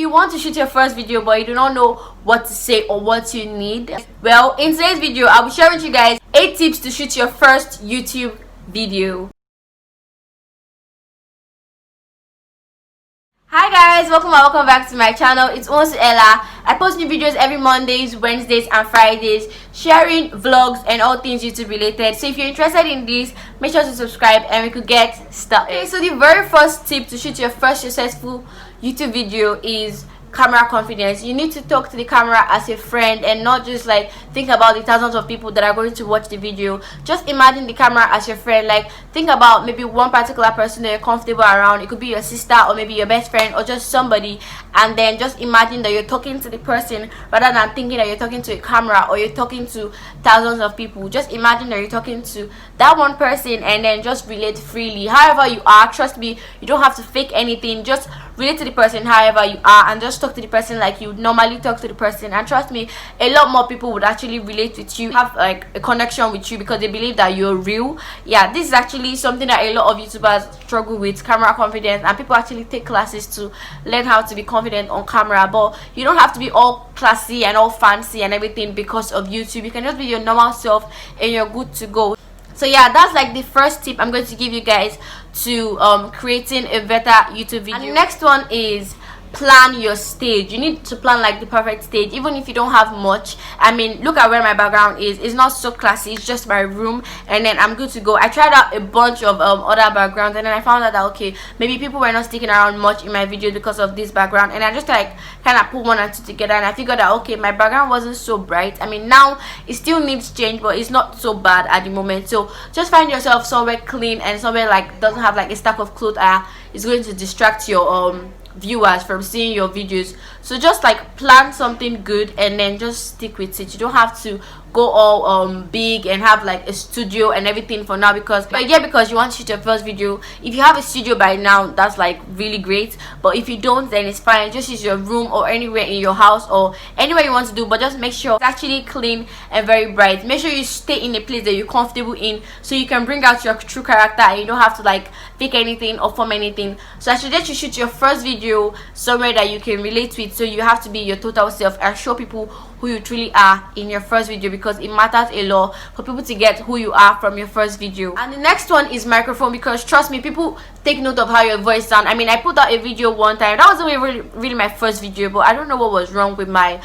you want to shoot your first video but you do not know what to say or what you need, well, in today's video I'll be sharing with you guys 8 tips to shoot your first YouTube video. Hi guys, welcome back to my channel. It's also Ella. I post new videos every Mondays, Wednesdays and Fridays, sharing vlogs and all things YouTube related. So if you're interested in this, make sure to subscribe and we could get started. Okay, so the very first tip to shoot your first successful YouTube video is camera confidence. You need to talk to the camera as a friend and not just like think about the thousands of people that are going to watch the video. Just imagine the camera as your friend. Like think about maybe one particular person that you're comfortable around. It could be your sister or maybe your best friend or just somebody, and then just imagine that you're talking to the person rather than thinking that you're talking to a camera or you're talking to thousands of people. Just imagine that you're talking to that one person and then just relate freely however you are. Trust me, you don't have to fake anything. Just relate to the person however you are and just talk to the person like you would normally talk to the person, and trust me, a lot more people would actually relate with you, have like a connection with you because they believe that you're real. Yeah, this is actually something that a lot of YouTubers struggle with, camera confidence, and people actually take classes to learn how to be confident on camera. But you don't have to be all classy and all fancy and everything because of YouTube. You can just be your normal self and you're good to go. So yeah, that's like the first tip I'm going to give you guys to creating a better YouTube video. And the next one is plan your stage. You need to plan like the perfect stage, even if you don't have much. I mean, look at where my background is. It's not so classy, it's just my room, and then I'm good to go. I tried out a bunch of other backgrounds, and then I found out that okay, maybe people were not sticking around much in my video because of this background, and I just like kind of put one and two together, and I figured that okay, my background wasn't so bright. I mean, now it still needs change, but it's not so bad at the moment. So just find yourself somewhere clean and somewhere like doesn't have like a stack of clothes is going to distract your viewers from seeing your videos. So just like plan something good and then just stick with it. You don't have to go all big and have like a studio and everything for now, because you want to shoot your first video. If you have a studio by now, that's like really great, but if you don't, then it's fine. Just use your room or anywhere in your house or anywhere you want to do, but just make sure it's actually clean and very bright. Make sure you stay in a place that you're comfortable in so you can bring out your true character and you don't have to like fake anything or form anything. So I suggest you shoot your first video somewhere that you can relate with, so you have to be your total self and show people who you truly are in your first video, because it matters a lot for people to get who you are from your first video. And the next one is microphone, because trust me, people take note of how your voice sounds. I mean, I put out a video one time that wasn't really my first video, but I don't know what was wrong with my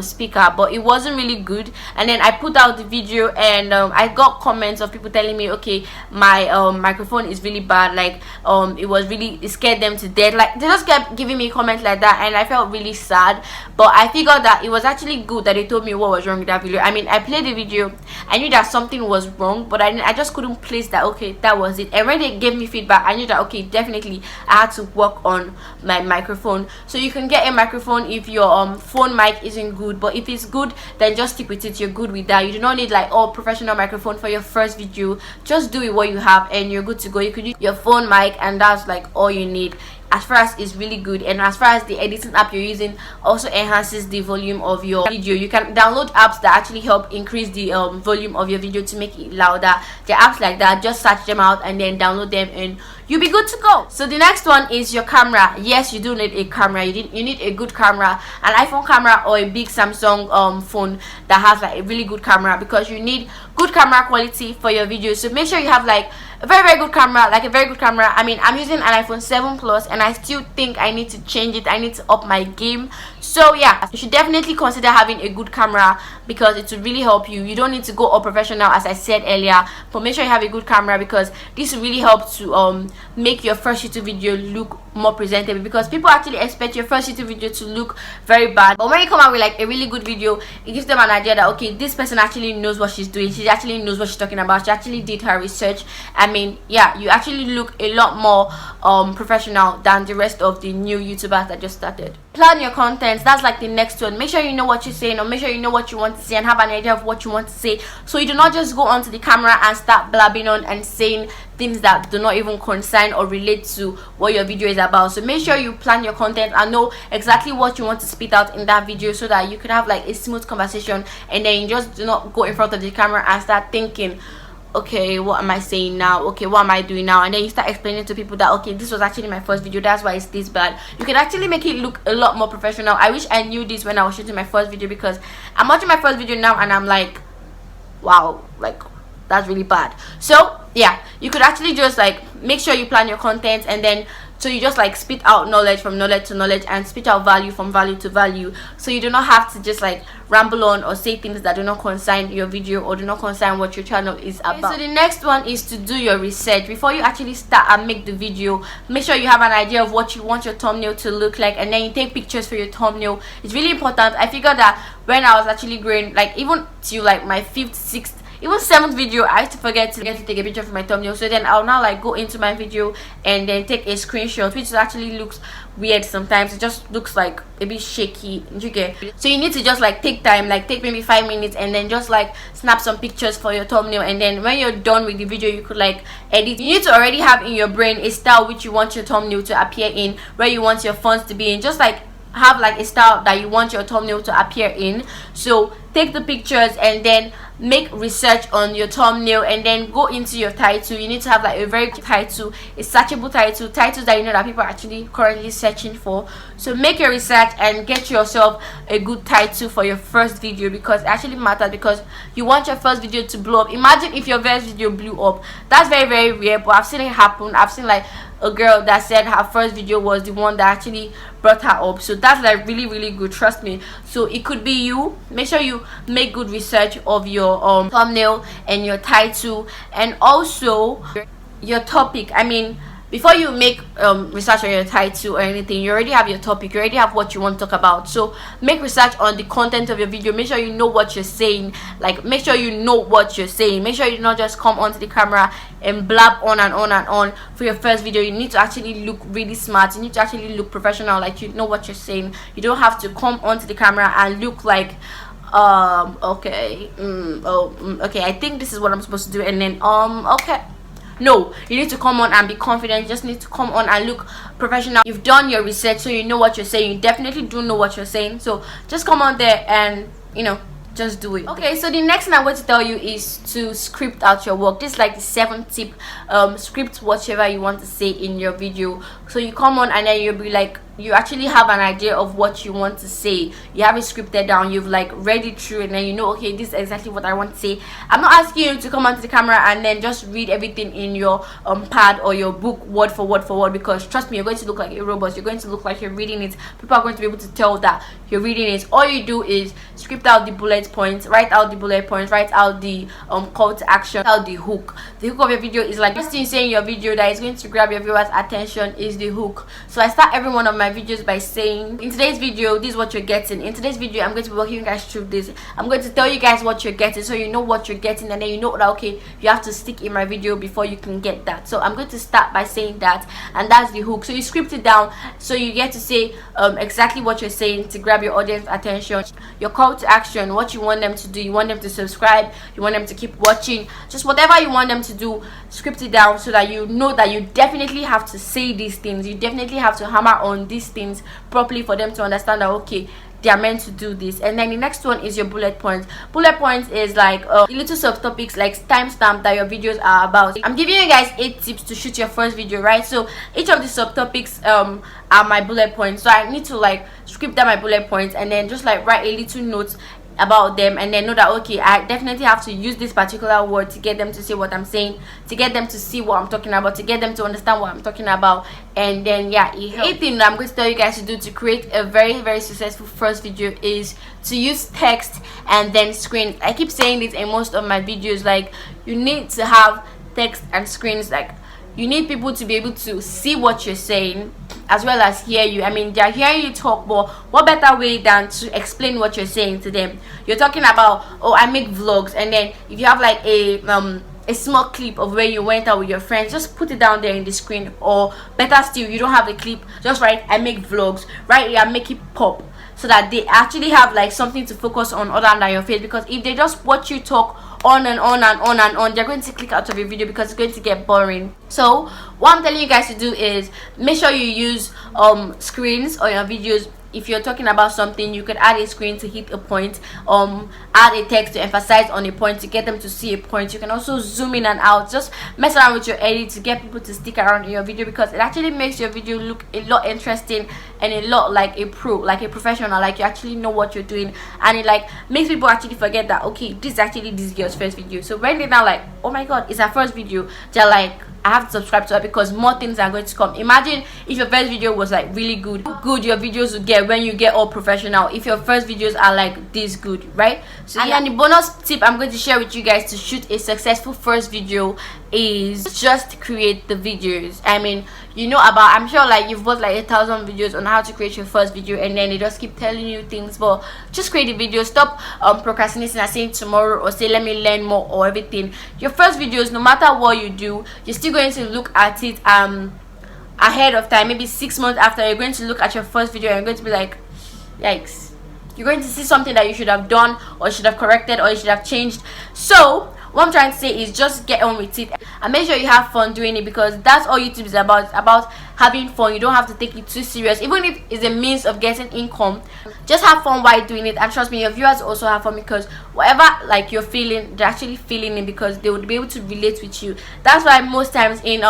speaker, but it wasn't really good. And then I put out the video and I got comments of people telling me okay, my microphone is really bad, like it scared them to death. Like they just kept giving me comments like that, and I felt really sad. But I figured that it was actually good that they told me what was wrong with that video. I mean, I played the video, I knew that something was wrong, but I just couldn't place that okay, that was it. And when they gave me feedback, I knew that okay, definitely I had to work on my microphone. So you can get a microphone if your phone mic isn't good, but if it's good, then just stick with it. You're good with that. You do not need like professional microphone for your first video. Just do with what you have and you're good to go. You could use your phone mic and that's like all you need. As far as it's really good, and as far as the editing app you're using also enhances the volume of your video. You can download apps that actually help increase the volume of your video to make it louder. There are apps like that. Just search them out and then download them and you'll be good to go. So the next one is your camera. Yes, you do need a camera. You need a good camera, an iPhone camera or a big Samsung phone that has like a really good camera, because you need good camera quality for your videos. So make sure you have like a very good camera, like a very good camera. I mean, I'm using an iPhone 7 Plus and I still think I need to change it. I need to up my game. So yeah, you should definitely consider having a good camera because it will really help you. You don't need to go all professional as I said earlier, but make sure you have a good camera because this will really help to make your first YouTube video look more presentable, because people actually expect your first YouTube video to look very bad, but when you come out with like a really good video, it gives them an idea that okay, this person actually knows what she's doing, she actually knows what she's talking about, she actually did her research. I mean, yeah, you actually look a lot more professional than the rest of the new YouTubers that just started. Plan your content. That's like the next one. Make sure you know what you're saying, or make sure you know what you want to say and have an idea of what you want to say, so you do not just go onto the camera and start blabbing on and saying things that do not even concern or relate to what your video is about. So make sure you plan your content and know exactly what you want to spit out in that video, so that you can have like a smooth conversation, and then you just do not go in front of the camera and start thinking, okay, what am I saying now, okay, what am I doing now, and then you start explaining to people that okay, this was actually my first video, that's why it's this bad. You can actually make it look a lot more professional. I wish I knew this when I was shooting my first video, because I'm watching my first video now and I'm like, wow, like that's really bad. So yeah, you could actually just like make sure you plan your content, and then so you just like spit out knowledge from knowledge to knowledge, and spit out value from value to value, so you do not have to just like ramble on or say things that do not concern your video or do not concern what your channel is about. Okay, so the next one is to do your research before you actually start and make the video. Make sure you have an idea of what you want your thumbnail to look like, and then you take pictures for your thumbnail. It's really important. I figured that when I was actually growing, like even to like my 5th, 6th, even 7th video, I used to forget to take a picture for my thumbnail. So then I'll now like go into my video and then take a screenshot, which actually looks weird sometimes. It just looks like a bit shaky, you get. So you need to just like take time, like take maybe 5 minutes, and then just like snap some pictures for your thumbnail. And then when you're done with the video, you could like edit. You need to already have in your brain a style which you want your thumbnail to appear in, where you want your fonts to be in. Just like have like a style that you want your thumbnail to appear in. So take the pictures and then make research on your thumbnail, and then go into your title. You need to have like a very good title, a searchable title, titles that you know that people are actually currently searching for. So make your research and get yourself a good title for your first video, because it actually matters, because you want your first video to blow up. Imagine if your first video blew up. That's very, very rare, but I've seen it happen. I've seen like a girl that said her first video was the one that actually brought her up. So that's like really, really good, trust me. So it could be you. Make sure you make good research of your thumbnail and your title, and also your topic. I mean, before you make research on your title or anything, you already have your topic, you already have what you want to talk about. So make research on the content of your video. Make sure you know what you're saying. Like, make sure you know what you're saying. Make sure you not just come onto the camera and blab on and on and on for your first video. You need to actually look really smart. You need to actually look professional, like you know what you're saying. You don't have to come onto the camera and look like okay, okay, I think this is what I'm supposed to do, and then okay. No, you need to come on and be confident. You just need to come on and look professional. You've done your research, so you know what you're saying. You definitely do know what you're saying. So just come on there and, you know, just do it. Okay, so the next thing I want to tell you is to script out your work. This is like the 7th tip. Script whatever you want to say in your video. So you come on and then you'll be like, you actually have an idea of what you want to say. You have it scripted down, you've like read it through, and then you know, okay, this is exactly what I want to say. I'm not asking you to come onto the camera and then just read everything in your pad or your book word for word, because trust me, you're going to look like a robot. You're going to look like you're reading it. People are going to be able to tell that you're reading it. All you do is script out the bullet points, write out the bullet points, write out the call to action, out the hook. The hook of your video is like this thing saying in your video that is going to grab your viewers' attention is the hook. So I start every one of my videos by saying, in today's video, this is what you're getting. In today's video, I'm going to be walking you guys through this. I'm going to tell you guys what you're getting, so you know what you're getting, and then you know that okay, you have to stick in my video before you can get that. So I'm going to start by saying that, and that's the hook. So you script it down, so you get to say exactly what you're saying to grab your audience attention. Your call to action, what you want them to do. You want them to subscribe, you want them to keep watching, just whatever you want them to do, script it down so that you know that you definitely have to say these things. You definitely have to hammer on these things properly for them to understand that okay, they are meant to do this. And then the next one is your bullet points. Bullet points is like little subtopics, like timestamp that your videos are about. I'm giving you guys 8 tips to shoot your first video, right? So each of the subtopics are my bullet points. So I need to like script down my bullet points and then just like write a little note about them, and then know that okay, I definitely have to use this particular word to get them to see what I'm saying, to get them to see what I'm talking about, to get them to understand what I'm talking about. And then yeah, it helps. 8th thing that I'm going to tell you guys to do to create a very, very successful first video is to use text and then screen. I keep saying this in most of my videos, like you need to have text and screens. Like you need people to be able to see what you're saying as well as hear you. I mean, they're hearing you talk, but what better way than to explain what you're saying to them? You're talking about, oh, I make vlogs, and then if you have like a small clip of where you went out with your friends, just put it down there in the screen. Or better still, you don't have a clip, just write I make vlogs right here, make it pop, so that they actually have like something to focus on other than your face. Because if they just watch you talk on and on and on and on, they're going to click out of your video because it's going to get boring. So what I'm telling you guys to do is make sure you use screens on your videos. If you're talking about something, you could add a screen to hit a point, add a text to emphasize on a point to get them to see a point. You can also zoom in and out, just mess around with your edit to get people to stick around in your video, because it actually makes your video look a lot interesting and a lot like a pro, like a professional, like you actually know what you're doing, and it like makes people actually forget that okay, this is actually this girl's first video. So when they're now like, oh my god, it's her first video, they're like, I have to subscribe to her because more things are going to come. Imagine if your first video was like really good your videos will get when you get all professional, if your first videos are like this good, right? So yeah, and the bonus tip I'm going to share with you guys to shoot a successful first video is just create the videos. I mean, you know about, I'm sure like you've watched like 1,000 videos on how to create your first video, and then they just keep telling you things, but just create the video. Stop procrastinating and saying tomorrow, or say let me learn more or everything. Your first videos, no matter what you do, you're still going to look at it ahead of time. Maybe 6 months after, you're going to look at your first video and you're going to be like, yikes. You're going to see something that you should have done, or should have corrected, or you should have changed. So what I'm trying to say is just get on with it and make sure you have fun doing it, because that's all YouTube is about. It's about having fun. You don't have to take it too serious, even if it's a means of getting income. Just have fun while doing it, and trust me, your viewers also have fun, because whatever like you're feeling, they're actually feeling it, because they would be able to relate with you. That's why most times in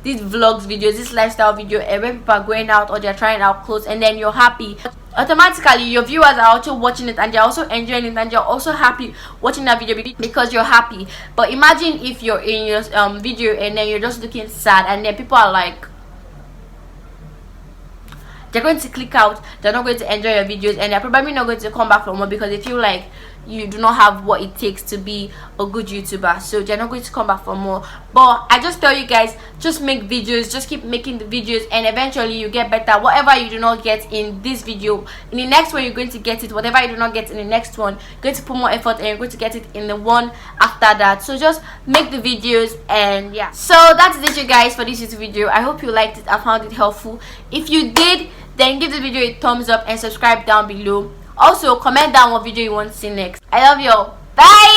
these vlogs videos, this lifestyle video, and when people are going out or they're trying out clothes and then you're happy, automatically your viewers are also watching it and they're also enjoying it, and they're also happy watching that video because you're happy. But imagine if you're in your video and then you're just looking sad, and then people are like, they're going to click out, they're not going to enjoy your videos, and they're probably not going to come back for more because they feel like you do not have what it takes to be a good YouTuber, so they're not going to come back for more. But I just tell you guys, just make videos, just keep making the videos, and eventually you get better. Whatever you do not get in this video, in the next one you're going to get it. Whatever you do not get in the next one, you're going to put more effort and you're going to get it in the one after that. So just make the videos, and yeah. So that's it, you guys, for this YouTube video. I hope you liked it. I found it helpful. If you did, then give the video a thumbs up and subscribe down below. Also, comment down what video you want to see next. I love you all. Bye.